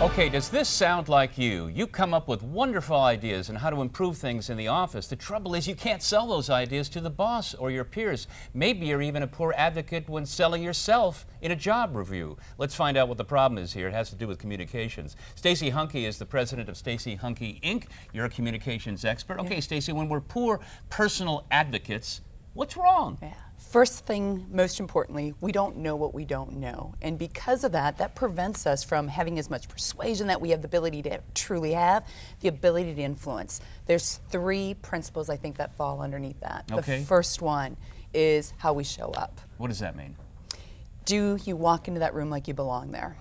Okay, does this sound like you? You come up with wonderful ideas on how to improve things in the office. The trouble is you can't sell those ideas to the boss or your peers. Maybe you're even a poor advocate when selling yourself in a job review. Let's find out what the problem is here. It has to do with communications. Stacey Hanke is the president of Stacey Hanke, Inc. You're a communications expert. Okay, Stacey, when we're poor personal advocates, what's wrong? Yeah. First thing, most importantly, we don't know what we don't know. And because of that, that prevents us from having as much persuasion that we have the ability to truly have, the ability to influence. There's three principles I think that fall underneath that. Okay. The first one is how we show up. What does that mean? Do you walk into that room like you belong there?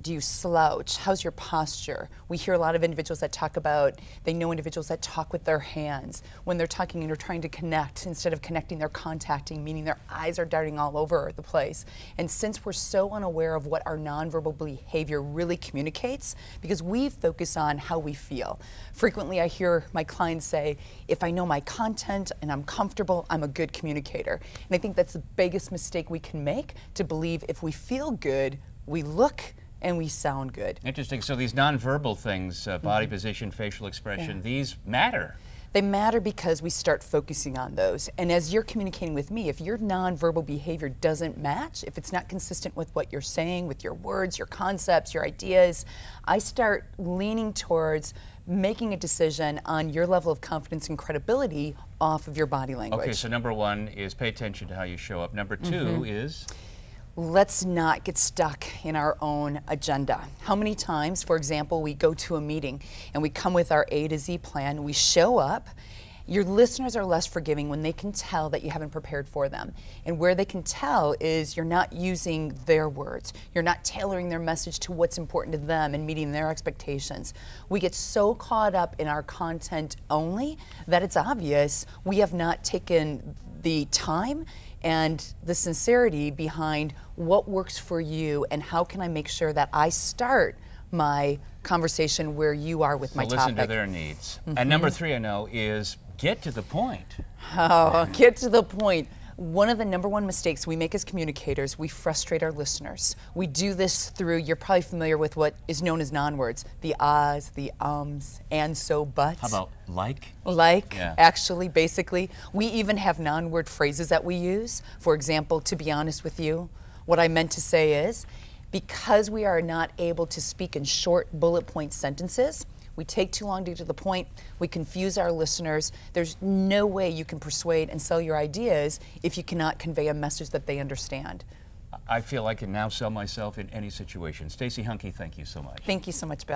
Do you slouch? How's your posture? We hear a lot of individuals that talk about, they know individuals that talk with their hands. When they're talking and they're trying to connect, instead of connecting, they're contacting, meaning their eyes are darting all over the place. And since we're so unaware of what our nonverbal behavior really communicates, because we focus on how we feel. Frequently I hear my clients say, if I know my content and I'm comfortable, I'm a good communicator. And I think that's the biggest mistake we can make, to believe if we feel good, we look and we sound good. Interesting. So these nonverbal things, body position, facial expression, these matter. They matter because we start focusing on those. And as you're communicating with me, if your nonverbal behavior doesn't match, if it's not consistent with what you're saying, with your words, your concepts, your ideas, I start leaning towards making a decision on your level of confidence and credibility off of your body language. Okay, so number one is pay attention to how you show up. Number two is? Let's not get stuck in our own agenda. How many times, for example, we go to a meeting and we come with our A to Z plan, we show up, your listeners are less forgiving when they can tell that you haven't prepared for them. And where they can tell is you're not using their words. You're not tailoring their message to what's important to them and meeting their expectations. We get so caught up in our content only that it's obvious we have not taken the time and the sincerity behind what works for you and how can I make sure that I start my conversation where you are with my topic. Listen to their needs. And number three, I know, is get to the point. Oh, get to the point. One of the number one mistakes we make as communicators, we frustrate our listeners. We do this through, you're probably familiar with what is known as non-words, the ahs, the ums, and so, but. How about like? Like, Yeah. actually, basically. We even have non-word phrases that we use. For example, to be honest with you, what I meant to say is, because we are not able to speak in short bullet point sentences, we take too long to get to the point, we confuse our listeners. There's no way you can persuade and sell your ideas if you cannot convey a message that they understand. I feel I can now sell myself in any situation. Stacey Hanke, thank you so much. Thank you so much, Bill.